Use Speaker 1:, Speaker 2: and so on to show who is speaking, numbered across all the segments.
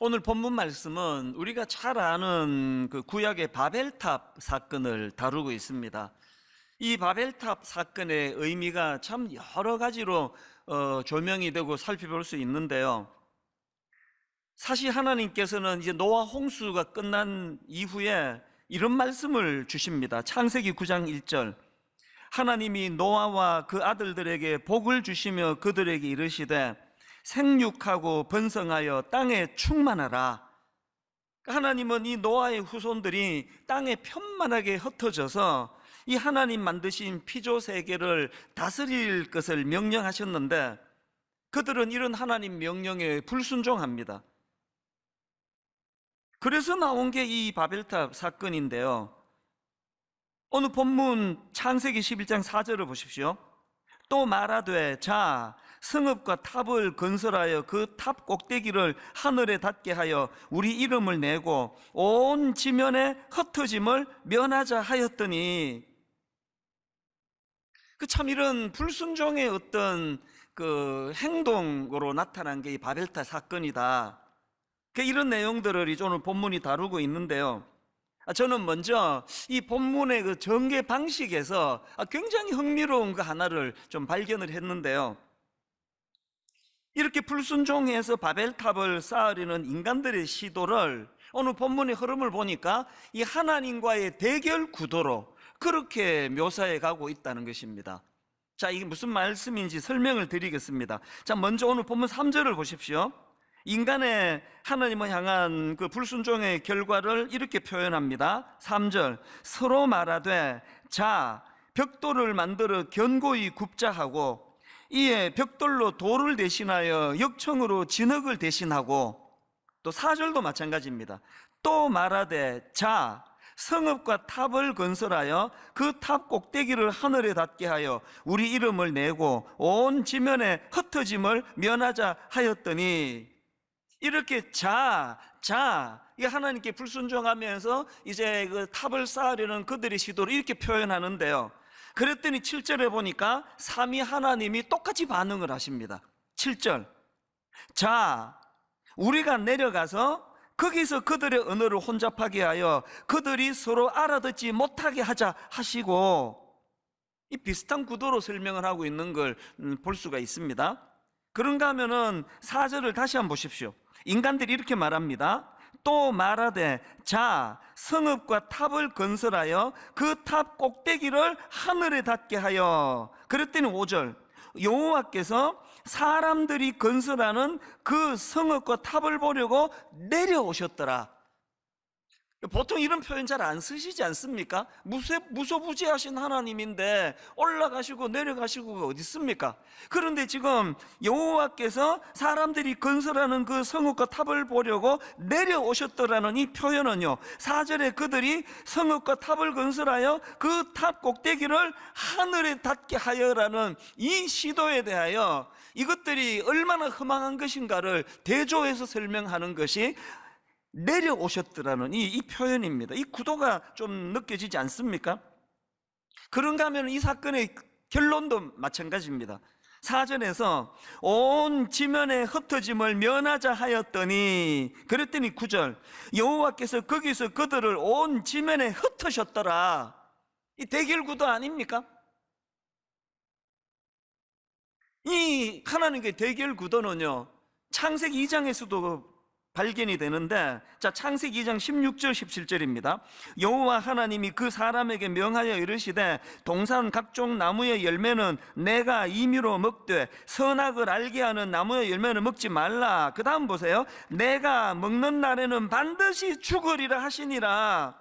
Speaker 1: 오늘 본문 말씀은 우리가 잘 아는 그 구약의 바벨탑 사건을 다루고 있습니다. 이 바벨탑 사건의 의미가 참 여러 가지로 조명이 되고 살펴볼 수 있는데요. 사실 하나님께서는 이제 노아 홍수가 끝난 이후에 이런 말씀을 주십니다. 창세기 9장 1절. 하나님이 노아와 그 아들들에게 복을 주시며 그들에게 이르시되 생육하고 번성하여 땅에 충만하라. 하나님은 이 노아의 후손들이 땅에 편만하게 흩어져서 이 하나님 만드신 피조 세계를 다스릴 것을 명령하셨는데 그들은 이런 하나님 명령에 불순종합니다. 그래서 나온 게 이 바벨탑 사건인데요. 오늘 본문 창세기 11장 4절을 보십시오. 또 말하되 자 성읍과 탑을 건설하여 그 탑 꼭대기를 하늘에 닿게 하여 우리 이름을 내고 온 지면에 흩어짐을 면하자 하였더니, 참 이런 불순종의 어떤 그 행동으로 나타난 게 이 바벨탑 사건이다. 이런 내용들을 이제 오늘 본문이 다루고 있는데요. 저는 먼저 이 본문의 그 전개 방식에서 굉장히 흥미로운 거 하나를 좀 발견을 했는데요. 이렇게 불순종해서 바벨탑을 쌓으려는 인간들의 시도를 오늘 본문의 흐름을 보니까 이 하나님과의 대결 구도로 그렇게 묘사해 가고 있다는 것입니다. 자, 이게 무슨 말씀인지 설명을 드리겠습니다. 자, 먼저 오늘 본문 3절을 보십시오. 인간의 하나님을 향한 그 불순종의 결과를 이렇게 표현합니다. 3절. 서로 말하되 자 벽돌을 만들어 견고히 굽자 하고 이에 벽돌로 돌을 대신하여 역청으로 진흙을 대신하고, 또 4절도 마찬가지입니다. 또 말하되 자 성읍과 탑을 건설하여 그 탑 꼭대기를 하늘에 닿게 하여 우리 이름을 내고 온 지면에 흩어짐을 면하자 하였더니, 이렇게 이 하나님께 불순종하면서 이제 그 탑을 쌓으려는 그들의 시도를 이렇게 표현하는데요. 그랬더니 7절에 보니까 삼위 하나님이 똑같이 반응을 하십니다. 7절. 자 우리가 내려가서 거기서 그들의 언어를 혼잡하게 하여 그들이 서로 알아듣지 못하게 하자 하시고, 이 비슷한 구도로 설명을 하고 있는 걸 볼 수가 있습니다. 그런가 하면은 4절을 다시 한번 보십시오. 인간들이 이렇게 말합니다. 또 말하되 자 성읍과 탑을 건설하여 그 탑 꼭대기를 하늘에 닿게 하여, 그랬더니 5절. 여호와께서 사람들이 건설하는 그 성읍과 탑을 보려고 내려오셨더라. 보통 이런 표현 잘 안 쓰시지 않습니까? 무소부지하신 하나님인데 올라가시고 내려가시고가 어디 있습니까? 그런데 지금 여호와께서 사람들이 건설하는 그 성읍과 탑을 보려고 내려오셨더라는 이 표현은요, 4절에 그들이 성읍과 탑을 건설하여 그 탑 꼭대기를 하늘에 닿게 하여라는 이 시도에 대하여 이것들이 얼마나 허망한 것인가를 대조해서 설명하는 것이 내려오셨더라는 이 표현입니다. 이 구도가 좀 느껴지지 않습니까? 그런가 하면 이 사건의 결론도 마찬가지입니다. 4절에서 온 지면에 흩어짐을 면하자 하였더니, 그랬더니 9절. 여호와께서 거기서 그들을 온 지면에 흩으셨더라. 이 대결 구도 아닙니까? 이 하나님의 대결 구도는요, 창세기 2장에서도 발견이 되는데, 자 창세기 2장 16절 17절입니다. 여호와 하나님이 그 사람에게 명하여 이르시되 동산 각종 나무의 열매는 내가 임의로 먹되 선악을 알게 하는 나무의 열매는 먹지 말라. 그 다음 보세요. 내가 먹는 날에는 반드시 죽으리라 하시니라.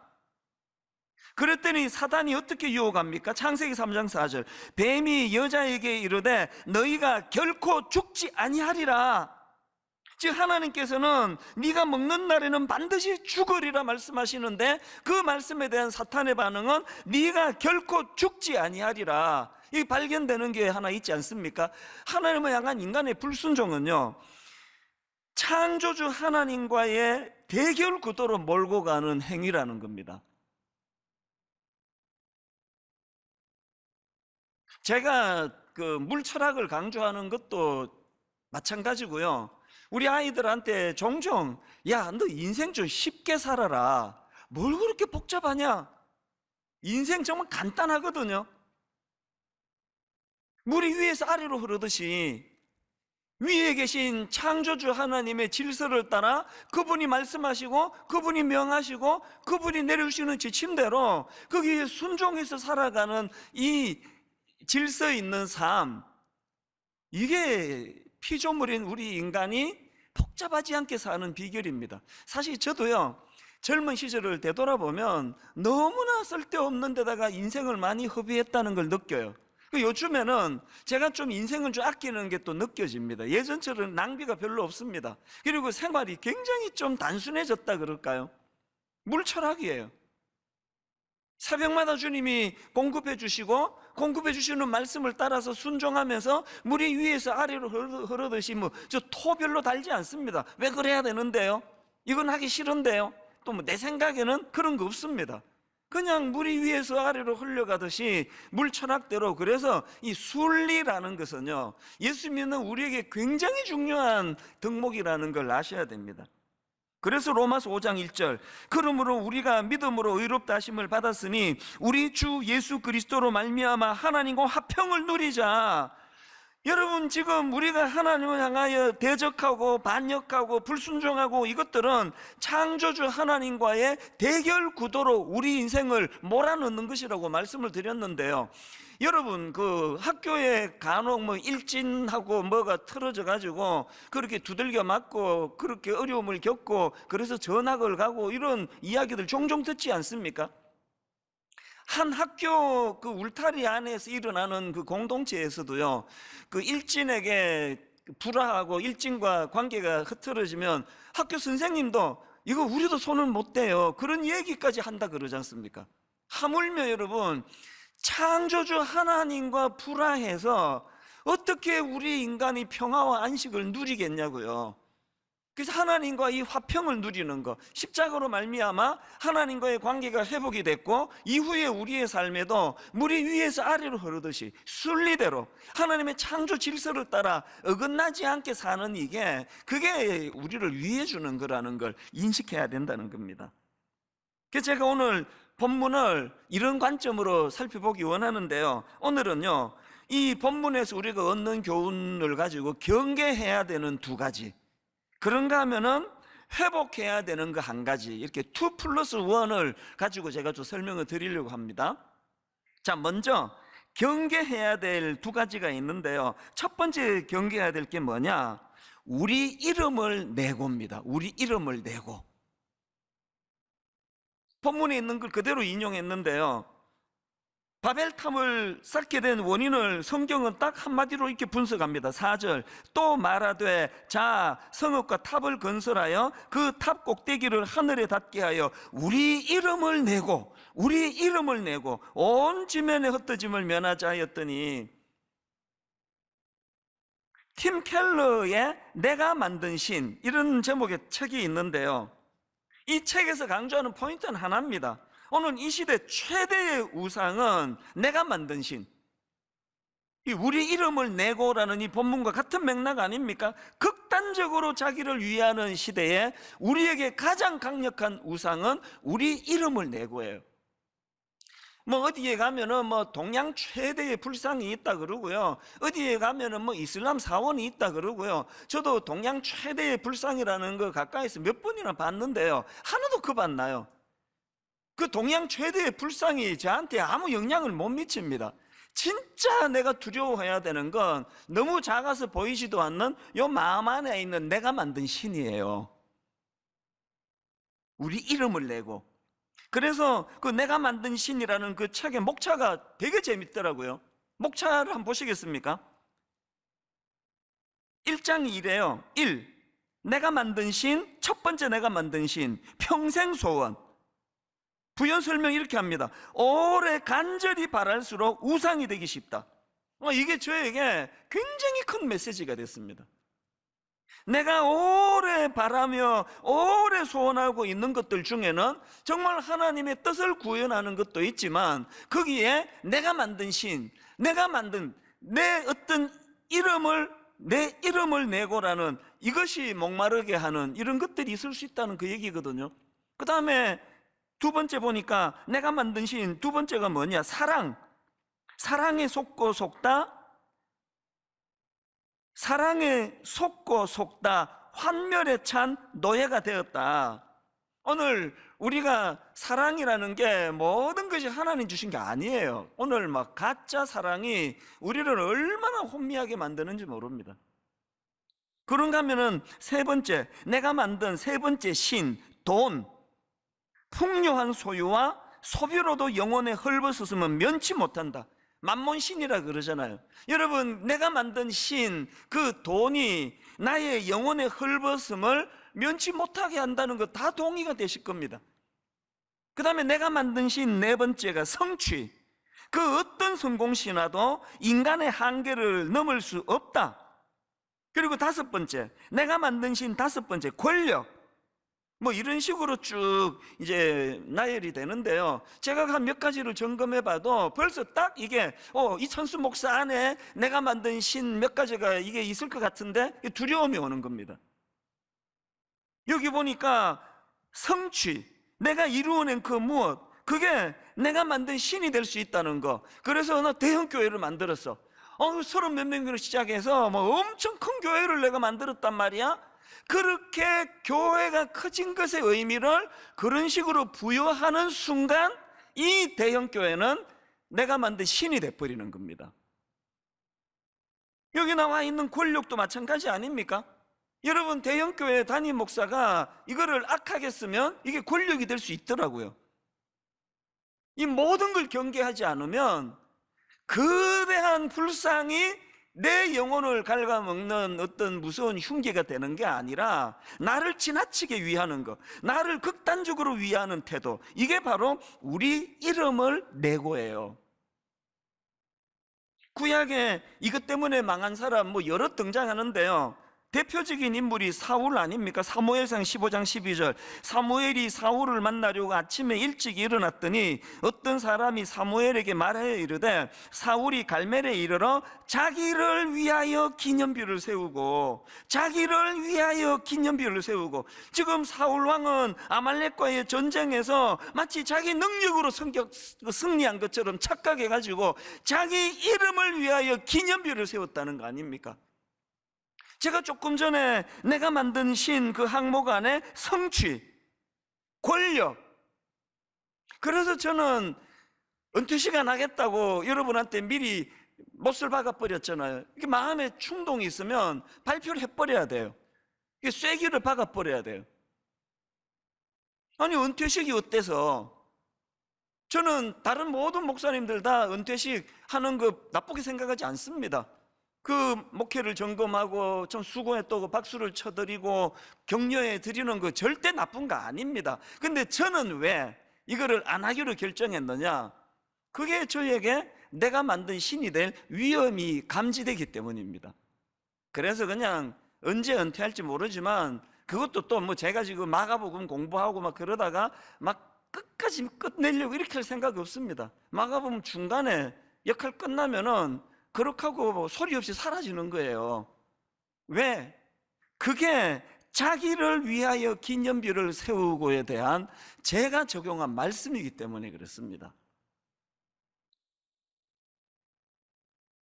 Speaker 1: 그랬더니 사단이 어떻게 유혹합니까? 창세기 3장 4절. 뱀이 여자에게 이르되 너희가 결코 죽지 아니하리라. 즉 하나님께서는 네가 먹는 날에는 반드시 죽으리라 말씀하시는데, 그 말씀에 대한 사탄의 반응은 네가 결코 죽지 아니하리라. 이 발견되는 게 하나 있지 않습니까? 하나님을 향한 인간의 불순종은요, 창조주 하나님과의 대결 구도로 몰고 가는 행위라는 겁니다. 제가 그 물철학을 강조하는 것도 마찬가지고요, 우리 아이들한테 종종 야, 너 인생 좀 쉽게 살아라. 뭘 그렇게 복잡하냐? 인생 정말 간단하거든요. 물이 위에서 아래로 흐르듯이 위에 계신 창조주 하나님의 질서를 따라 그분이 말씀하시고 그분이 명하시고 그분이 내려주시는 지침대로 거기에 순종해서 살아가는 이 질서 있는 삶, 이게 피조물인 우리 인간이 복잡하지 않게 사는 비결입니다. 사실 저도요, 젊은 시절을 되돌아보면 너무나 쓸데없는 데다가 인생을 많이 허비했다는 걸 느껴요. 요즘에는 제가 좀 인생을 좀 아끼는 게 또 느껴집니다. 예전처럼 낭비가 별로 없습니다. 그리고 생활이 굉장히 좀 단순해졌다 그럴까요? 물철학이에요. 새벽마다 주님이 공급해 주시고 공급해 주시는 말씀을 따라서 순종하면서 물이 위에서 아래로 흐르듯이 저 토별로 달지 않습니다. 왜 그래야 되는데요? 이건 하기 싫은데요? 또 내 생각에는 그런 거 없습니다. 그냥 물이 위에서 아래로 흘러가듯이 물철학대로. 그래서 이 순리라는 것은요, 예수 믿는 우리에게 굉장히 중요한 덕목이라는 걸 아셔야 됩니다. 그래서 로마서 5장 1절, 그러므로 우리가 믿음으로 의롭다 하심을 받았으니 우리 주 예수 그리스도로 말미암아 하나님과 화평을 누리자. 여러분, 지금 우리가 하나님을 향하여 대적하고 반역하고 불순종하고 이것들은 창조주 하나님과의 대결 구도로 우리 인생을 몰아넣는 것이라고 말씀을 드렸는데요, 여러분, 그 학교에 간혹 일진하고 뭐가 틀어져 가지고 그렇게 두들겨 맞고 그렇게 어려움을 겪고 그래서 전학을 가고 이런 이야기들 종종 듣지 않습니까? 한 학교 그 울타리 안에서 일어나는 그 공동체에서도요, 그 일진에게 불화하고 일진과 관계가 흐트러지면 학교 선생님도 이거 우리도 손을 못 대요, 그런 얘기까지 한다 그러지 않습니까? 하물며 여러분, 창조주 하나님과 불화해서 어떻게 우리 인간이 평화와 안식을 누리겠냐고요. 그래서 하나님과 이 화평을 누리는 것, 십자가로 말미암아 하나님과의 관계가 회복이 됐고 이후에 우리의 삶에도 물이 위에서 아래로 흐르듯이 순리대로 하나님의 창조 질서를 따라 어긋나지 않게 사는 그게 우리를 위해 주는 거라는 걸 인식해야 된다는 겁니다. 그래서 제가 오늘 본문을 이런 관점으로 살펴보기 원하는데요, 오늘은요, 이 본문에서 우리가 얻는 교훈을 가지고 경계해야 되는 두 가지, 그런가 하면은 회복해야 되는 거 한 가지, 이렇게 2+1을 가지고 제가 좀 설명을 드리려고 합니다. 자, 먼저 경계해야 될 두 가지가 있는데요, 첫 번째 경계해야 될 게 뭐냐? 우리 이름을 내고입니다. 우리 이름을 내고. 본문에 있는 걸 그대로 인용했는데요, 바벨탑을 쌓게 된 원인을 성경은 딱 한마디로 이렇게 분석합니다. 4절, 또 말하되 자 성읍과 탑을 건설하여 그 탑 꼭대기를 하늘에 닿게 하여 우리 이름을 내고 온 지면에 흩어짐을 면하자 하였더니, 팀 켈러의 내가 만든 신, 이런 제목의 책이 있는데요, 이 책에서 강조하는 포인트는 하나입니다. 오늘 이 시대 최대의 우상은 내가 만든 신, 우리 이름을 내고라는 이 본문과 같은 맥락 아닙니까? 극단적으로 자기를 위하는 시대에 우리에게 가장 강력한 우상은 우리 이름을 내고예요. 어디에 가면은 동양 최대의 불상이 있다 그러고요, 어디에 가면은 이슬람 사원이 있다 그러고요. 저도 동양 최대의 불상이라는 거 가까이서 몇 번이나 봤는데요, 하나도 겁 안 나요. 그 동양 최대의 불상이 저한테 아무 영향을 못 미칩니다. 진짜 내가 두려워해야 되는 건 너무 작아서 보이지도 않는 요 마음 안에 있는 내가 만든 신이에요. 우리 이름을 내고. 그래서 그 내가 만든 신이라는 그 책의 목차가 되게 재밌더라고요. 목차를 한번 보시겠습니까? 1장이 이래요. 1. 내가 만든 신, 첫 번째 내가 만든 신, 평생 소원. 부연 설명 이렇게 합니다. 오래 간절히 바랄수록 우상이 되기 쉽다. 이게 저에게 굉장히 큰 메시지가 됐습니다. 내가 오래 바라며 오래 소원하고 있는 것들 중에는 정말 하나님의 뜻을 구현하는 것도 있지만, 거기에 내가 만든 신, 내가 만든 내 어떤 내 이름을 내고라는 이것이 목마르게 하는 이런 것들이 있을 수 있다는 그 얘기거든요. 그 다음에 두 번째 보니까 내가 만든 신 두 번째가 뭐냐? 사랑. 사랑에 속고 속다, 사랑에 속고 속다, 환멸에 찬 노예가 되었다. 오늘 우리가 사랑이라는 게 모든 것이 하나님 주신 게 아니에요. 오늘 막 가짜 사랑이 우리를 얼마나 혼미하게 만드는지 모릅니다. 그런가 하면은 세 번째, 내가 만든 세 번째 신, 돈. 풍요한 소유와 소비로도 영혼의 헐벗었으면 면치 못한다. 만몬신이라 그러잖아요. 여러분, 내가 만든 신, 그 돈이 나의 영혼의 헐벗음을 면치 못하게 한다는 거 다 동의가 되실 겁니다. 그 다음에 내가 만든 신 네 번째가 성취. 그 어떤 성공신화도 인간의 한계를 넘을 수 없다. 그리고 다섯 번째, 내가 만든 신 다섯 번째, 권력. 뭐 이런 식으로 쭉 이제 나열이 되는데요. 제가 한 몇 가지를 점검해 봐도 벌써 딱 이게 이천수 목사 안에 내가 만든 신 몇 가지가 이게 있을 것 같은데 두려움이 오는 겁니다. 여기 보니까 성취, 내가 이루어낸 그 무엇, 그게 내가 만든 신이 될 수 있다는 거. 그래서 나 대형 교회를 만들었어. 30몇 명으로 시작해서 뭐 엄청 큰 교회를 내가 만들었단 말이야. 그렇게 교회가 커진 것의 의미를 그런 식으로 부여하는 순간 이 대형 교회는 내가 만든 신이 돼버리는 겁니다. 여기 나와 있는 권력도 마찬가지 아닙니까? 여러분, 대형 교회 담임 목사가 이거를 악하게 쓰면 이게 권력이 될 수 있더라고요. 이 모든 걸 경계하지 않으면 거대한 불상이 내 영혼을 갉아먹는 어떤 무서운 흉기가 되는 게 아니라 나를 지나치게 위하는 것, 나를 극단적으로 위하는 태도, 이게 바로 우리 이름을 내고예요. 구약에 이것 때문에 망한 사람 뭐 여러 등장하는데요. 대표적인 인물이 사울 아닙니까? 사무엘상 15장 12절. 사무엘이 사울을 만나려고 아침에 일찍 일어났더니 어떤 사람이 사무엘에게 말하여 이르되 사울이 갈멜에 이르러 자기를 위하여 기념비를 세우고, 자기를 위하여 기념비를 세우고. 지금 사울 왕은 아말렉과의 전쟁에서 마치 자기 능력으로 승리한 것처럼 착각해가지고 자기 이름을 위하여 기념비를 세웠다는 거 아닙니까? 제가 조금 전에 내가 만든 신 그 항목 안에 성취, 권력. 그래서 저는 은퇴시간 하겠다고 여러분한테 미리 못을 박아버렸잖아요. 이게 마음에 충동이 있으면 발표를 해버려야 돼요. 이게 쐐기를 박아버려야 돼요. 아니, 은퇴식이 어때서? 저는 다른 모든 목사님들 다 은퇴식 하는 거 나쁘게 생각하지 않습니다. 그 목회를 점검하고 좀 수고했다고 박수를 쳐드리고 격려해 드리는 거 절대 나쁜 거 아닙니다. 근데 저는 왜 이거를 안 하기로 결정했느냐? 그게 저에게 내가 만든 신이 될 위험이 감지되기 때문입니다. 그래서 그냥 언제 은퇴할지 모르지만 그것도 또 뭐 제가 지금 마가복음 공부하고 막 그러다가 막 끝까지 끝내려고 이렇게 할 생각이 없습니다. 마가복음 중간에 역할 끝나면은 그렇게 하고 소리 없이 사라지는 거예요. 왜? 그게 자기를 위하여 기념비를 세우고에 대한 제가 적용한 말씀이기 때문에 그렇습니다.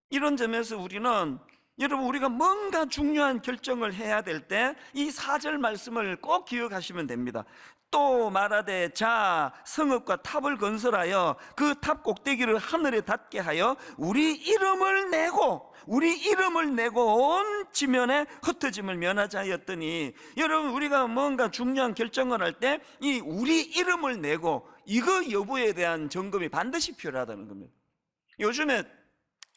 Speaker 1: 이런 점에서 우리는, 여러분, 우리가 뭔가 중요한 결정을 해야 될 때 이 4절 말씀을 꼭 기억하시면 됩니다. 또 말하되 자 성읍과 탑을 건설하여 그 탑 꼭대기를 하늘에 닿게 하여 우리 이름을 내고 온 지면에 흩어짐을 면하자 하였더니, 여러분, 우리가 뭔가 중요한 결정을 할 때 이 우리 이름을 내고 이거 여부에 대한 점검이 반드시 필요하다는 겁니다. 요즘에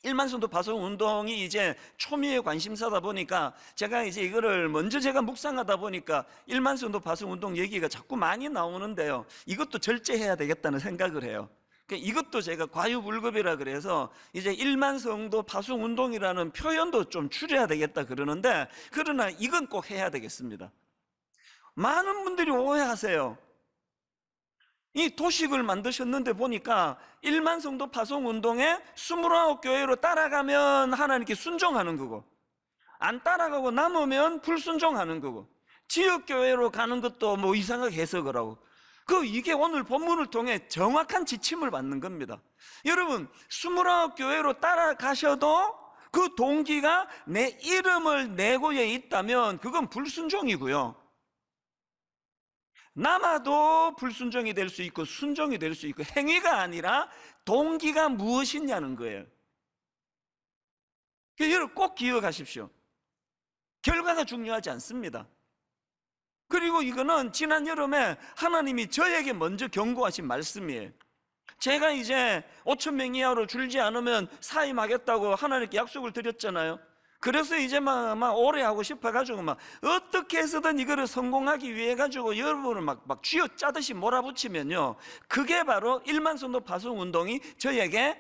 Speaker 1: 일만성도 파송 운동이 이제 초미의 관심사다 보니까 제가 이제 이거를 먼저 제가 묵상하다 보니까 일만성도 파송 운동 얘기가 자꾸 많이 나오는데요. 이것도 절제해야 되겠다는 생각을 해요. 이것도 제가 과유불급이라 그래서 이제 일만성도 파송 운동이라는 표현도 좀 줄여야 되겠다 그러는데, 그러나 이건 꼭 해야 되겠습니다. 많은 분들이 오해하세요. 이 도식을 만드셨는데 보니까 일만성도 파송운동에 29교회로 따라가면 하나님께 순종하는 거고, 안 따라가고 남으면 불순종하는 거고, 지역교회로 가는 것도 뭐 이상하게 해석을 하고, 이게 오늘 본문을 통해 정확한 지침을 받는 겁니다. 여러분, 29교회로 따라가셔도 그 동기가 내 이름을 내고에 있다면 그건 불순종이고요. 남아도 불순종이 될 수 있고 순종이 될 수 있고, 행위가 아니라 동기가 무엇이냐는 거예요. 여러분 꼭 기억하십시오. 결과가 중요하지 않습니다. 그리고 이거는 지난 여름에 하나님이 저에게 먼저 경고하신 말씀이에요. 제가 이제 5,000명 이하로 줄지 않으면 사임하겠다고 하나님께 약속을 드렸잖아요. 그래서 이제 막 오래 하고 싶어가지고 막 어떻게 해서든 이거를 성공하기 위해 가지고 여러분을 막 쥐어 짜듯이 몰아붙이면요, 그게 바로 1만 선도 파송 운동이 저에게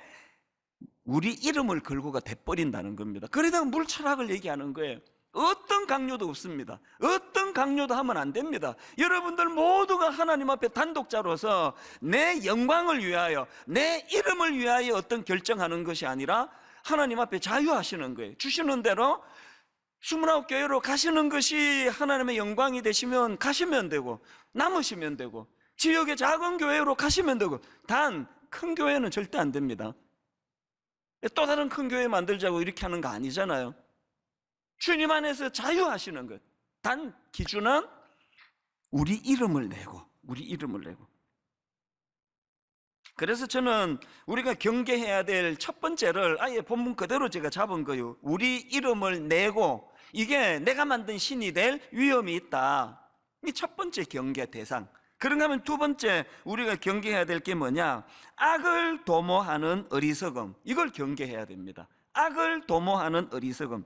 Speaker 1: 우리 이름을 걸고가 돼버린다는 겁니다. 그러다가 물철학을 얘기하는 거예요. 어떤 강요도 없습니다. 어떤 강요도 하면 안 됩니다. 여러분들 모두가 하나님 앞에 단독자로서 내 영광을 위하여, 내 이름을 위하여 어떤 결정하는 것이 아니라 하나님 앞에 자유하시는 거예요. 주시는 대로 29교회로 가시는 것이 하나님의 영광이 되시면 가시면 되고, 남으시면 되고, 지역의 작은 교회로 가시면 되고, 단 큰 교회는 절대 안 됩니다. 또 다른 큰 교회 만들자고 이렇게 하는 거 아니잖아요. 주님 안에서 자유하시는 것. 단 기준은 우리 이름을 내고, 우리 이름을 내고. 그래서 저는 우리가 경계해야 될 첫 번째를 아예 본문 그대로 제가 잡은 거예요. 우리 이름을 내고, 이게 내가 만든 신이 될 위험이 있다. 이 첫 번째 경계 대상. 그런가 하면 두 번째 우리가 경계해야 될 게 뭐냐? 악을 도모하는 어리석음. 이걸 경계해야 됩니다. 악을 도모하는 어리석음.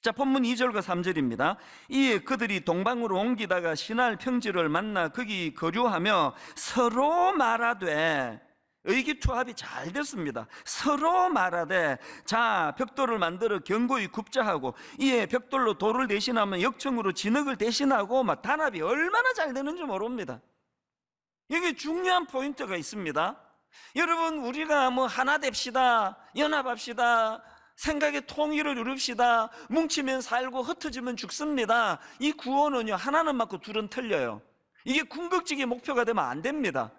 Speaker 1: 자, 본문 2절과 3절입니다. 이에 그들이 동방으로 옮기다가 신할 평지를 만나 거기 거류하며 서로 말하되, 의기투합이 잘 됐습니다. 서로 말하되, 자, 벽돌을 만들어 견고히 굽자 하고, 이에 벽돌로 돌을 대신하면 역청으로 진흙을 대신하고, 막 단합이 얼마나 잘 되는지 모릅니다. 여기 중요한 포인트가 있습니다. 여러분, 우리가 뭐 하나 됩시다, 연합합시다, 생각의 통일을 이룹시다, 뭉치면 살고 흩어지면 죽습니다, 이 구호는요, 하나는 맞고 둘은 틀려요. 이게 궁극적인 목표가 되면 안 됩니다.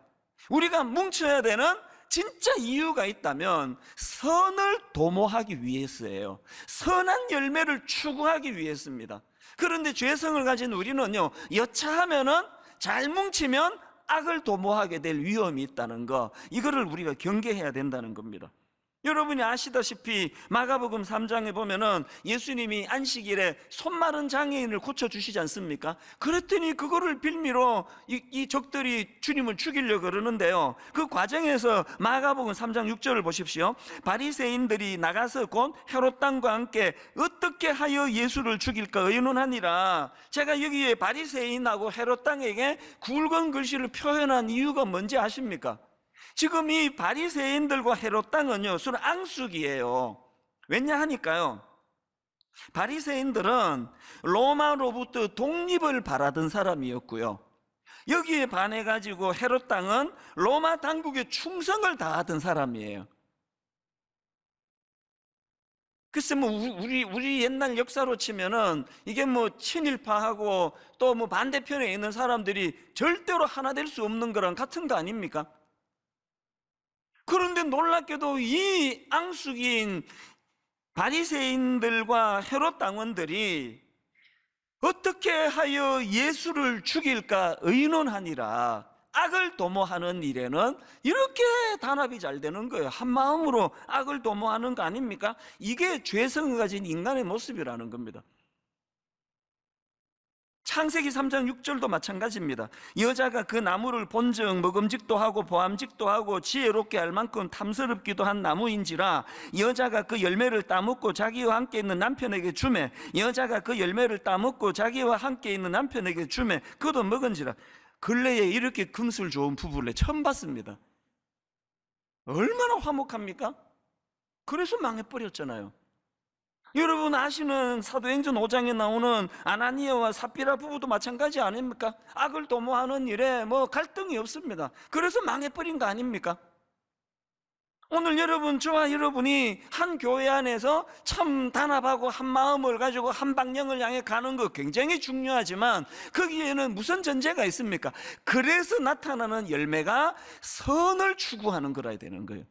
Speaker 1: 우리가 뭉쳐야 되는 진짜 이유가 있다면 선을 도모하기 위해서예요. 선한 열매를 추구하기 위해서입니다. 그런데 죄성을 가진 우리는요, 여차하면은 잘 뭉치면 악을 도모하게 될 위험이 있다는 거, 이거를 우리가 경계해야 된다는 겁니다. 여러분이 아시다시피 마가복음 3장에 보면은 예수님이 안식일에 손 마른 장애인을 고쳐주시지 않습니까? 그랬더니 그거를 빌미로 이 적들이 주님을 죽이려고 그러는데요, 그 과정에서 마가복음 3장 6절을 보십시오. 바리새인들이 나가서 곧 헤롯 당과 함께 어떻게 하여 예수를 죽일까 의논하니라. 제가 여기에 바리새인하고 헤롯 당에게 굵은 글씨를 표현한 이유가 뭔지 아십니까? 지금 이 바리새인들과 헤롯 당은요, 서로 앙숙이에요. 왜냐 하니까요, 바리새인들은 로마로부터 독립을 바라던 사람이었고요, 여기에 반해 가지고 헤롯 당은 로마 당국에 충성을 다하던 사람이에요. 글쎄 뭐 우리 옛날 역사로 치면은 이게 뭐 친일파하고 또 뭐 반대편에 있는 사람들이 절대로 하나 될 수 없는 거랑 같은 거 아닙니까? 그런데 놀랍게도 이 앙숙인 바리새인들과 헤롯 당원들이 어떻게 하여 예수를 죽일까 의논하니라. 악을 도모하는 일에는 이렇게 단합이 잘 되는 거예요. 한 마음으로 악을 도모하는 거 아닙니까? 이게 죄성을 가진 인간의 모습이라는 겁니다. 창세기 3장 6절도 마찬가지입니다. 여자가 그 나무를 본즉 먹음직도 하고 보암직도 하고 지혜롭게 할 만큼 탐스럽기도 한 나무인지라 여자가 그 열매를 따먹고 자기와 함께 있는 남편에게 주매, 여자가 그 열매를 따먹고 자기와 함께 있는 남편에게 주매 그도 먹은지라. 근래에 이렇게 금술 좋은 부부를 처음 봤습니다. 얼마나 화목합니까? 그래서 망해버렸잖아요. 여러분 아시는 사도행전 5장에 나오는 아나니아와 삽비라 부부도 마찬가지 아닙니까? 악을 도모하는 일에 뭐 갈등이 없습니다. 그래서 망해버린 거 아닙니까? 오늘 여러분, 저와 여러분이 한 교회 안에서 참 단합하고 한 마음을 가지고 한 방향을 향해 가는 거 굉장히 중요하지만 거기에는 무슨 전제가 있습니까? 그래서 나타나는 열매가 선을 추구하는 거라야 되는 거예요.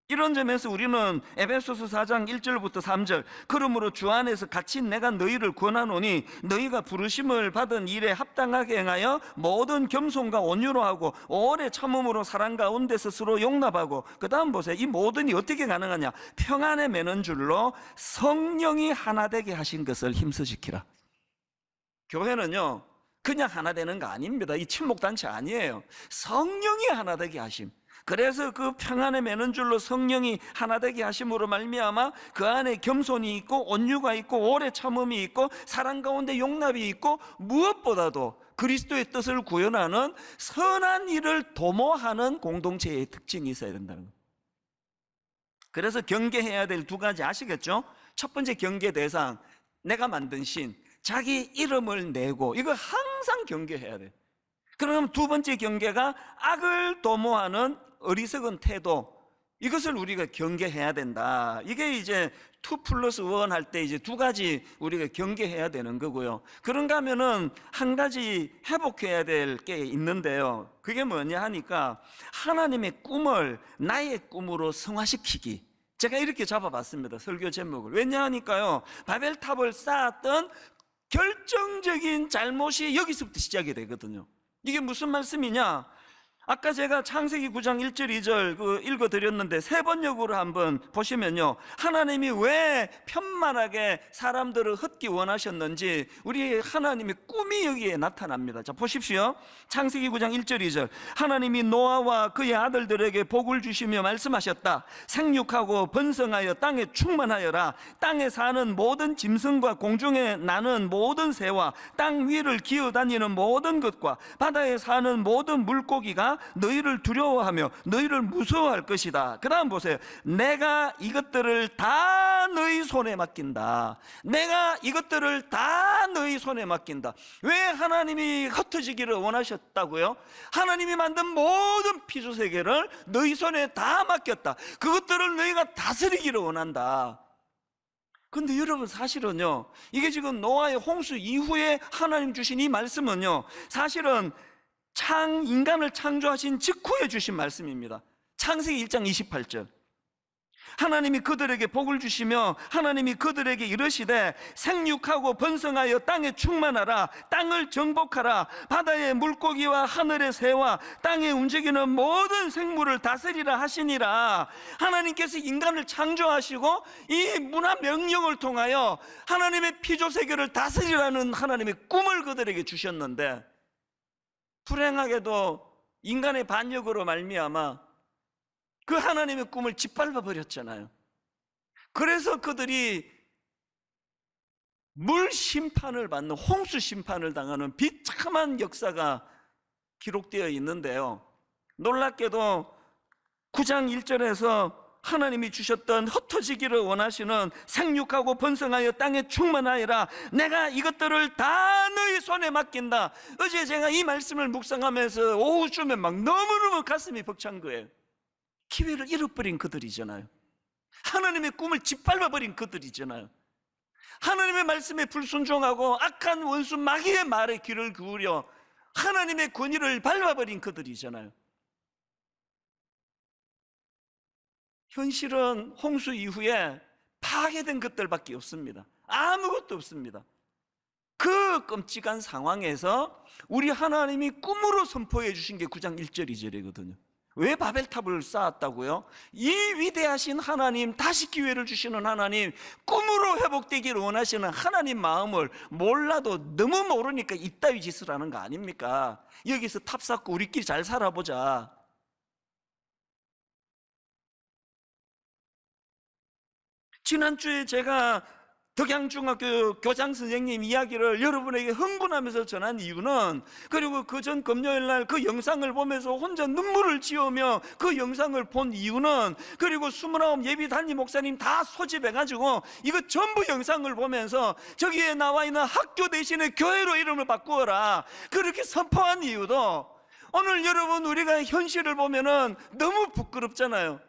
Speaker 1: 이런 점에서 우리는 에베소서 4장 1절부터 3절, 그러므로 주 안에서 같이 내가 너희를 권하노니 너희가 부르심을 받은 일에 합당하게 행하여 모든 겸손과 온유로 하고 오래 참음으로 사랑 가운데서 서로 용납하고, 그 다음 보세요. 이 모든이 어떻게 가능하냐? 평안에 매는 줄로 성령이 하나 되게 하신 것을 힘써 지키라. 교회는요 그냥 하나 되는 거 아닙니다. 이 친목단체 아니에요. 성령이 하나 되게 하심. 그래서 그 평안에 매는 줄로 성령이 하나 되게 하심으로 말미암아 그 안에 겸손이 있고 온유가 있고 오래 참음이 있고 사랑 가운데 용납이 있고, 무엇보다도 그리스도의 뜻을 구현하는 선한 일을 도모하는 공동체의 특징이 있어야 된다는 거예요. 그래서 경계해야 될 두 가지 아시겠죠? 첫 번째 경계 대상, 내가 만든 신, 자기 이름을 내고, 이거 항상 경계해야 돼요. 그럼 두 번째 경계가 악을 도모하는 어리석은 태도, 이것을 우리가 경계해야 된다. 이게 이제 2+1 할 때 이제 두 가지 우리가 경계해야 되는 거고요. 그런가 하면은 한 가지 회복해야 될 게 있는데요. 그게 뭐냐 하니까 하나님의 꿈을 나의 꿈으로 성화시키기. 제가 이렇게 잡아봤습니다, 설교 제목을. 왜냐 하니까요, 바벨탑을 쌓았던 결정적인 잘못이 여기서부터 시작이 되거든요. 이게 무슨 말씀이냐? 아까 제가 창세기 9장 1절 2절 읽어드렸는데 세 번역으로 한번 보시면요, 하나님이 왜 편만하게 사람들을 흩기 원하셨는지 우리 하나님의 꿈이 여기에 나타납니다. 자, 보십시오. 창세기 9장 1절 2절, 하나님이 노아와 그의 아들들에게 복을 주시며 말씀하셨다. 생육하고 번성하여 땅에 충만하여라. 땅에 사는 모든 짐승과 공중에 나는 모든 새와 땅 위를 기어다니는 모든 것과 바다에 사는 모든 물고기가 너희를 두려워하며 너희를 무서워할 것이다. 그 다음 보세요. 내가 이것들을 다 너희 손에 맡긴다. 내가 이것들을 다 너희 손에 맡긴다. 왜 하나님이 흩어지기를 원하셨다고요? 하나님이 만든 모든 피조세계를 너희 손에 다 맡겼다. 그것들을 너희가 다스리기를 원한다. 근데 여러분, 사실은요, 이게 지금 노아의 홍수 이후에 하나님 주신 이 말씀은요, 사실은 인간을 창조하신 직후에 주신 말씀입니다. 창세기 1장 28절, 하나님이 그들에게 복을 주시며 하나님이 그들에게 이르시되 생육하고 번성하여 땅에 충만하라. 땅을 정복하라. 바다의 물고기와 하늘의 새와 땅에 움직이는 모든 생물을 다스리라 하시니라. 하나님께서 인간을 창조하시고 이 문화 명령을 통하여 하나님의 피조세계를 다스리라는 하나님의 꿈을 그들에게 주셨는데, 불행하게도 인간의 반역으로 말미암아 그 하나님의 꿈을 짓밟아 버렸잖아요. 그래서 그들이 물 심판을 받는, 홍수 심판을 당하는 비참한 역사가 기록되어 있는데요, 놀랍게도 9장 1절에서 하나님이 주셨던 흩어지기를 원하시는 생육하고 번성하여 땅에 충만하여라. 내가 이것들을 다 너희 손에 맡긴다. 어제 제가 이 말씀을 묵상하면서 오후쯤에 막 너무너무 가슴이 벅찬 거예요. 기회를 잃어버린 그들이잖아요. 하나님의 꿈을 짓밟아버린 그들이잖아요. 하나님의 말씀에 불순종하고 악한 원수 마귀의 말에 귀를 기울여 하나님의 권위를 밟아버린 그들이잖아요. 현실은 홍수 이후에 파괴된 것들밖에 없습니다. 아무것도 없습니다. 그 끔찍한 상황에서 우리 하나님이 꿈으로 선포해 주신 게 9장 1절 2절이거든요 왜 바벨탑을 쌓았다고요? 이 위대하신 하나님, 다시 기회를 주시는 하나님, 꿈으로 회복되기를 원하시는 하나님 마음을 몰라도 너무 모르니까 이따위 짓을 하는 거 아닙니까? 여기서 탑 쌓고 우리끼리 잘 살아보자. 지난주에 제가 덕양중학교 교장 선생님 이야기를 여러분에게 흥분하면서 전한 이유는, 그리고 그 전 금요일 날 그 영상을 보면서 혼자 눈물을 지으며 그 영상을 본 이유는, 그리고 29 예비 담임 목사님 다 소집해가지고 이거 전부 영상을 보면서 저기에 나와 있는 학교 대신에 교회로 이름을 바꾸어라 그렇게 선포한 이유도, 오늘 여러분 우리가 현실을 보면은 너무 부끄럽잖아요.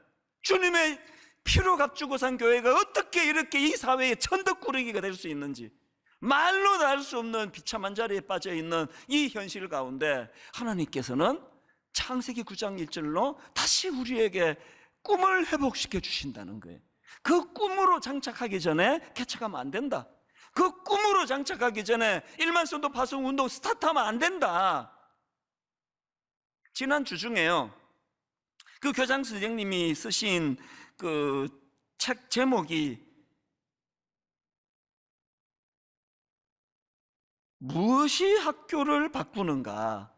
Speaker 1: 주님의 피로 값주고 산 교회가 어떻게 이렇게 이 사회의 천덕꾸러기가 될 수 있는지, 말로 다 할 수 없는 비참한 자리에 빠져있는 이 현실 가운데 하나님께서는 창세기 9장 1절로 다시 우리에게 꿈을 회복시켜 주신다는 거예요. 그 꿈으로 장착하기 전에 개척하면 안 된다. 그 꿈으로 장착하기 전에 일만성도 파송운동 스타트하면 안 된다. 지난 주 중에요, 그 교장 선생님이 쓰신 그 책 제목이 무엇이 학교를 바꾸는가,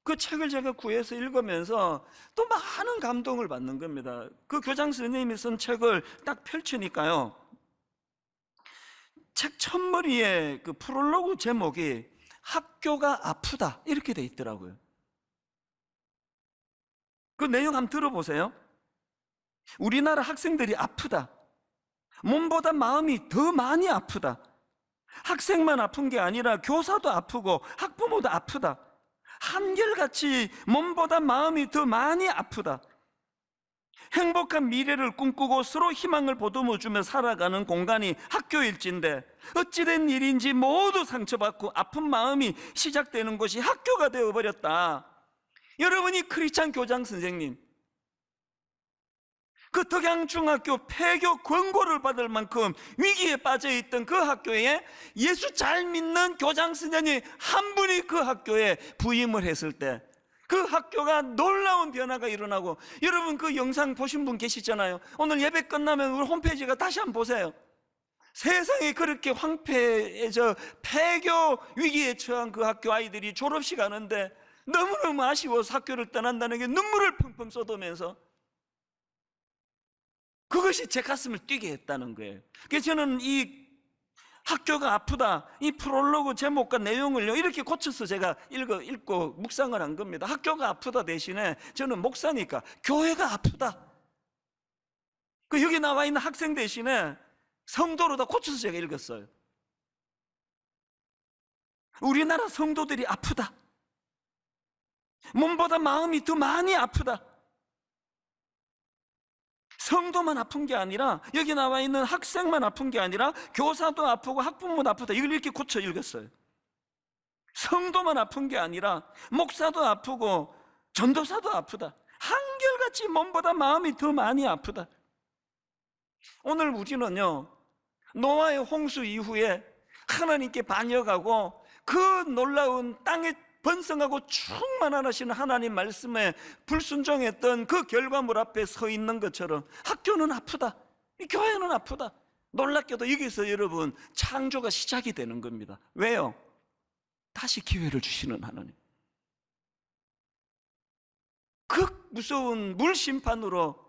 Speaker 1: 그 책을 제가 구해서 읽으면서 또 많은 감동을 받는 겁니다. 그 교장 선생님이 쓴 책을 딱 펼치니까요, 책 첫머리에 그 프롤로그 제목이 학교가 아프다 이렇게 돼 있더라고요. 그 내용 한번 들어보세요. 우리나라 학생들이 아프다. 몸보다 마음이 더 많이 아프다. 학생만 아픈 게 아니라 교사도 아프고 학부모도 아프다. 한결같이 몸보다 마음이 더 많이 아프다. 행복한 미래를 꿈꾸고 서로 희망을 보듬어주며 살아가는 공간이 학교일진데 어찌된 일인지 모두 상처받고 아픈 마음이 시작되는 곳이 학교가 되어버렸다. 여러분이 크리스찬 교장 선생님, 그 덕양중학교 폐교 권고를 받을 만큼 위기에 빠져있던 그 학교에 예수 잘 믿는 교장 선생님 한 분이 그 학교에 부임을 했을 때 그 학교가 놀라운 변화가 일어나고, 여러분 그 영상 보신 분 계시잖아요. 오늘 예배 끝나면 우리 홈페이지가 다시 한번 보세요. 세상에 그렇게 황폐해져 폐교 위기에 처한 그 학교 아이들이 졸업식 하는데 너무너무 아쉬워서 학교를 떠난다는 게 눈물을 펑펑 쏟으면서 그것이 제 가슴을 뛰게 했다는 거예요. 그래서 저는 이 학교가 아프다, 이 프롤로그 제목과 내용을요 이렇게 고쳐서 제가 읽고 묵상을 한 겁니다. 학교가 아프다 대신에 저는 목사니까 교회가 아프다, 그 여기 나와 있는 학생 대신에 성도로 다 고쳐서 제가 읽었어요. 우리나라 성도들이 아프다. 몸보다 마음이 더 많이 아프다. 성도만 아픈 게 아니라 여기 나와 있는 학생만 아픈 게 아니라 교사도 아프고 학부모도 아프다. 이걸 이렇게 고쳐 읽었어요. 성도만 아픈 게 아니라 목사도 아프고 전도사도 아프다. 한결같이 몸보다 마음이 더 많이 아프다. 오늘 우리는요, 노아의 홍수 이후에 하나님께 반역하고 그 놀라운 땅에 번성하고 충만하시는 하나님 말씀에 불순종했던 그 결과물 앞에 서 있는 것처럼 학교는 아프다, 교회는 아프다. 놀랍게도 여기서 여러분 창조가 시작이 되는 겁니다. 왜요? 다시 기회를 주시는 하나님. 그 무서운 물심판으로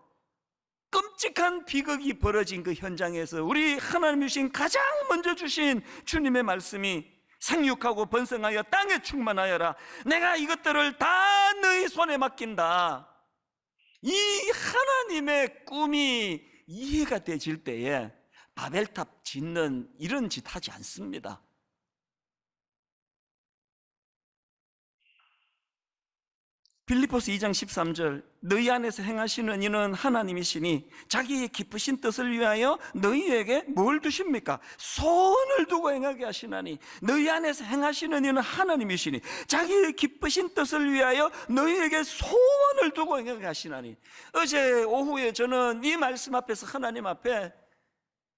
Speaker 1: 끔찍한 비극이 벌어진 그 현장에서 우리 하나님이 주신 가장 먼저 주신 주님의 말씀이 생육하고 번성하여 땅에 충만하여라. 내가 이것들을 다 너희 손에 맡긴다. 이 하나님의 꿈이 이해가 되질 때에 바벨탑 짓는 이런 짓 하지 않습니다. 빌립보서 2장 13절, 너희 안에서 행하시는 이는 하나님이시니 자기의 기쁘신 뜻을 위하여 너희에게 뭘 두십니까? 소원을 두고 행하게 하시나니. 너희 안에서 행하시는 이는 하나님이시니 자기의 기쁘신 뜻을 위하여 너희에게 소원을 두고 행하게 하시나니. 어제 오후에 저는 이 말씀 앞에서 하나님 앞에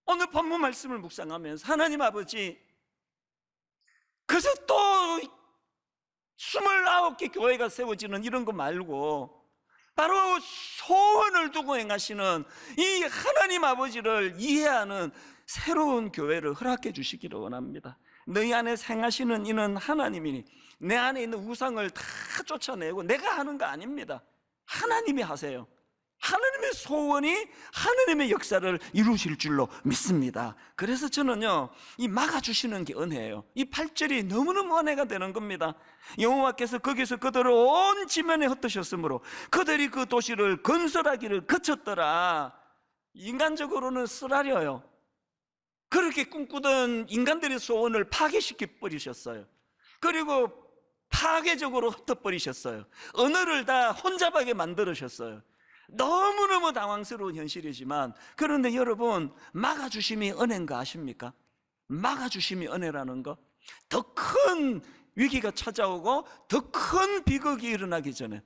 Speaker 1: 오늘 본문 말씀을 묵상하면서 하나님 아버지, 그래서 또 29개 교회가 세워지는 이런 거 말고 바로 소원을 두고 행하시는 이 하나님 아버지를 이해하는 새로운 교회를 허락해 주시기를 원합니다. 너희 안에 행하시는 이는 하나님이니. 내 안에 있는 우상을 다 쫓아내고 내가 하는 거 아닙니다. 하나님이 하세요. 하나님의 소원이 하나님의 역사를 이루실 줄로 믿습니다. 그래서 저는요, 이 막아주시는 게 은혜예요. 이 8절이 너무너무 은혜가 되는 겁니다. 여호와께서 거기서 그들을 온 지면에 흩으셨으므로 그들이 그 도시를 건설하기를 그쳤더라. 인간적으로는 쓰라려요. 그렇게 꿈꾸던 인간들의 소원을 파괴시켜 버리셨어요. 그리고 파괴적으로 흩어버리셨어요. 언어를 다 혼잡하게 만들으셨어요. 너무너무 당황스러운 현실이지만, 그런데 여러분, 막아주심이 은혜인 거 아십니까? 막아주심이 은혜라는 거. 더 큰 위기가 찾아오고 더 큰 비극이 일어나기 전에,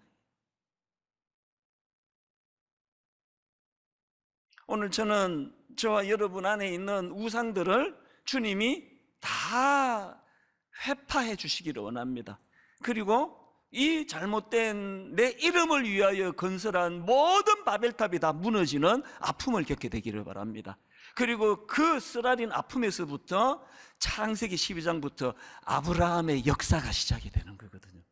Speaker 1: 오늘 저는 저와 여러분 안에 있는 우상들을 주님이 다 회파해 주시기를 원합니다. 그리고 이 잘못된 내 이름을 위하여 건설한 모든 바벨탑이 다 무너지는 아픔을 겪게 되기를 바랍니다. 그리고 그 쓰라린 아픔에서부터 창세기 12장부터 아브라함의 역사가 시작이 되는 거거든요.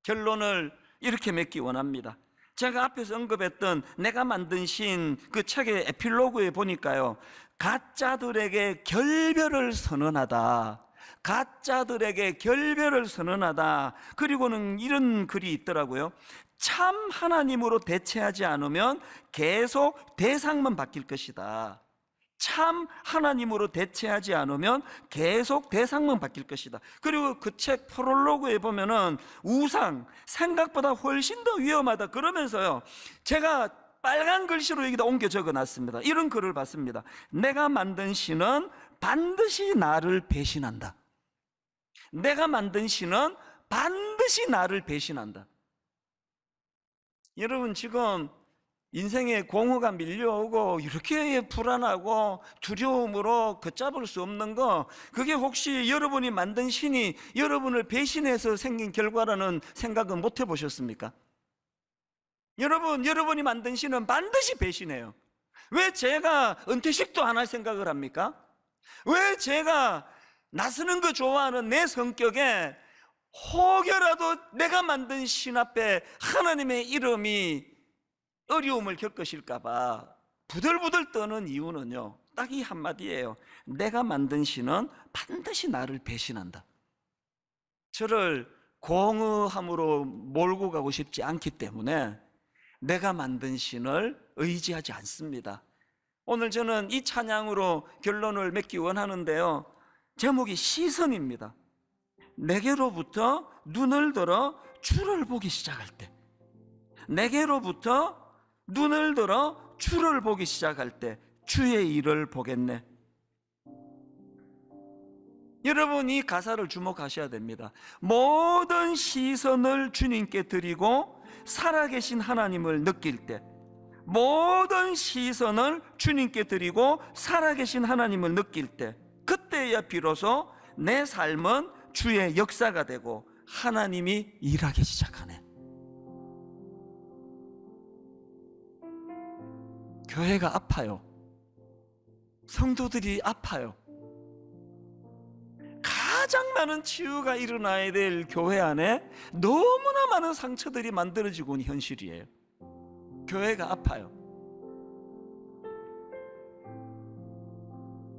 Speaker 1: 결론을 이렇게 맺기 원합니다. 제가 앞에서 언급했던 내가 만든 신 그 책의 에필로그에 보니까요, 가짜들에게 결별을 선언하다, 가짜들에게 결별을 선언하다. 그리고는 이런 글이 있더라고요. 참 하나님으로 대체하지 않으면 계속 대상만 바뀔 것이다. 참 하나님으로 대체하지 않으면 계속 대상만 바뀔 것이다. 그리고 그 책 프롤로그에 보면은 우상 생각보다 훨씬 더 위험하다 그러면서요, 제가 빨간 글씨로 여기다 옮겨 적어놨습니다. 이런 글을 봤습니다. 내가 만든 신은 반드시 나를 배신한다. 내가 만든 신은 반드시 나를 배신한다. 여러분, 지금 인생에 공허가 밀려오고 이렇게 불안하고 두려움으로 걷잡을 수 없는 거, 그게 혹시 여러분이 만든 신이 여러분을 배신해서 생긴 결과라는 생각은 못 해보셨습니까? 여러분, 여러분이 만든 신은 반드시 배신해요. 왜 제가 은퇴식도 안 할 생각을 합니까? 왜 제가 나서는 거 좋아하는 내 성격에 혹여라도 내가 만든 신 앞에 하나님의 이름이 어려움을 겪으실까봐 부들부들 떠는 이유는요, 딱 이 한마디예요. 내가 만든 신은 반드시 나를 배신한다. 저를 공허함으로 몰고 가고 싶지 않기 때문에 내가 만든 신을 의지하지 않습니다. 오늘 저는 이 찬양으로 결론을 맺기 원하는데요, 제목이 시선입니다. 내게로부터 눈을 들어 주를 보기 시작할 때, 내게로부터 눈을 들어 주를 보기 시작할 때 주의 일을 보겠네. 여러분, 이 가사를 주목하셔야 됩니다. 모든 시선을 주님께 드리고 살아계신 하나님을 느낄 때, 모든 시선을 주님께 드리고 살아계신 하나님을 느낄 때, 그때야 비로소 내 삶은 주의 역사가 되고 하나님이 일하기 시작하네. 교회가 아파요. 성도들이 아파요. 가장 많은 치유가 일어나야 될 교회 안에 너무나 많은 상처들이 만들어지고 있는 현실이에요. 교회가 아파요.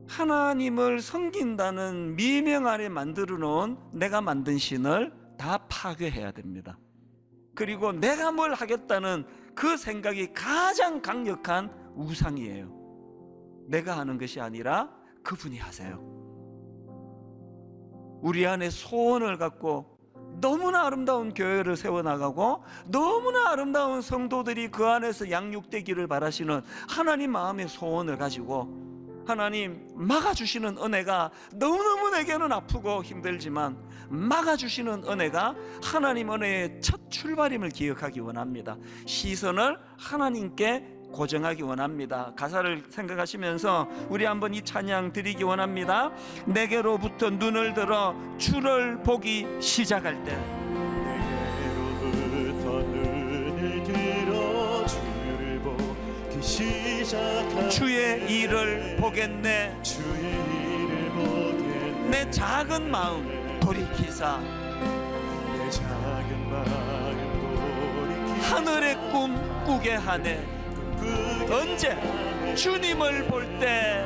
Speaker 1: 하나님을 섬긴다는 미명 아래 만들어 놓은 내가 만든 신을 다 파괴해야 됩니다. 그리고 내가 뭘 하겠다는 그 생각이 가장 강력한 우상이에요. 내가 하는 것이 아니라 그분이 하세요. 우리 안에 소원을 갖고 너무나 아름다운 교회를 세워나가고 너무나 아름다운 성도들이 그 안에서 양육되기를 바라시는 하나님 마음의 소원을 가지고 하나님 막아주시는 은혜가 너무너무 내게는 아프고 힘들지만 막아주시는 은혜가 하나님 은혜의 첫 출발임을 기억하기 원합니다. 시선을 하나님께 고정하기 원합니다. 가사를 생각하시면서 우리 한번 이 찬양 드리기 원합니다. 내게로부터 눈을 들어 주를 보기 시작할 때,
Speaker 2: 내게로부터 눈을 들어 주를 보기 시작할
Speaker 1: 주의 일을 보겠네.
Speaker 2: 주의 일을 보겠네.
Speaker 1: 내 작은 마음 돌이키사
Speaker 2: 내 작은 마음 돌이키사
Speaker 1: 하늘의 꿈 꾸게 하네. 언제? 주님을 볼 때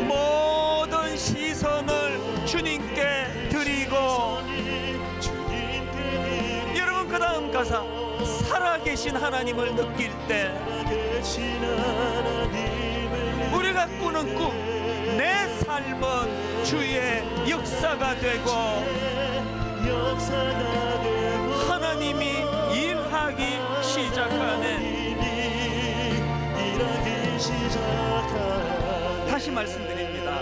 Speaker 1: 모든 시선을 주님께 드리고, 여러분 그 다음 가사 살아계신 하나님을 느낄 때 우리가 꾸는 꿈, 내 삶은 주의 역사가 되고
Speaker 2: 역사가 되고
Speaker 1: 하나님이 일하기 시작하네.
Speaker 2: 일하기 시작하네.
Speaker 1: 다시 말씀드립니다.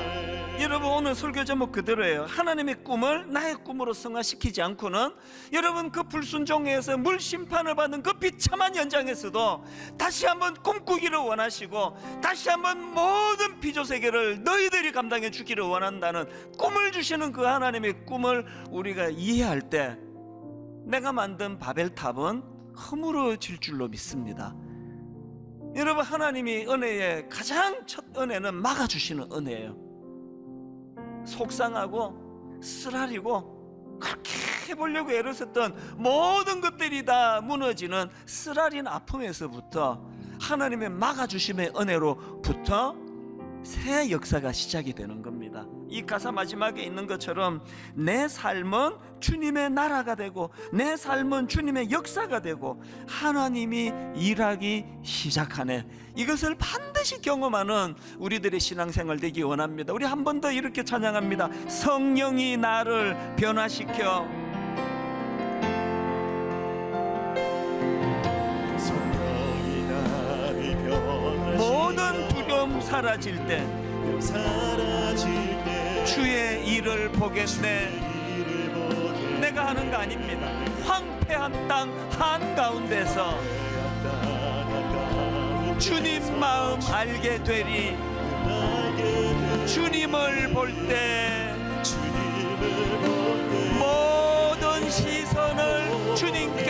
Speaker 1: 여러분, 오늘 설교 제목 그대로예요. 하나님의 꿈을 나의 꿈으로 승화시키지 않고는 여러분 그 불순종에서 물심판을 받는 그 비참한 현장에서도 다시 한번 꿈꾸기를 원하시고 다시 한번 모든 피조세계를 너희들이 감당해 주기를 원한다는 꿈을 주시는 그 하나님의 꿈을 우리가 이해할 때 내가 만든 바벨탑은 허물어질 줄로 믿습니다. 여러분, 하나님이 은혜의 가장 첫 은혜는 막아주시는 은혜예요. 속상하고 쓰라리고 그렇게 해보려고 애를 썼던 모든 것들이 다 무너지는 쓰라린 아픔에서부터 하나님의 막아주심의 은혜로부터 새 역사가 시작이 되는 겁니다. 이 가사 마지막에 있는 것처럼 내 삶은 주님의 나라가 되고 내 삶은 주님의 역사가 되고 하나님이 일하기 시작하네. 이것을 반드시 경험하는 우리들의 신앙생활 되기 원합니다. 우리 한 번 더 이렇게 찬양합니다. 성령이 나를 변화시켜.
Speaker 2: 성령이 나를 변화시켜
Speaker 1: 모든 두려움 사라질 때
Speaker 2: 사라질 때
Speaker 1: 주의 일을 보겠네.
Speaker 2: 일을 보게
Speaker 1: 내가 하는 거 아닙니다. 황폐한 땅 한가운데서 주님 마음 알게 되리. 주님을 볼 때 모든 시선을 주님께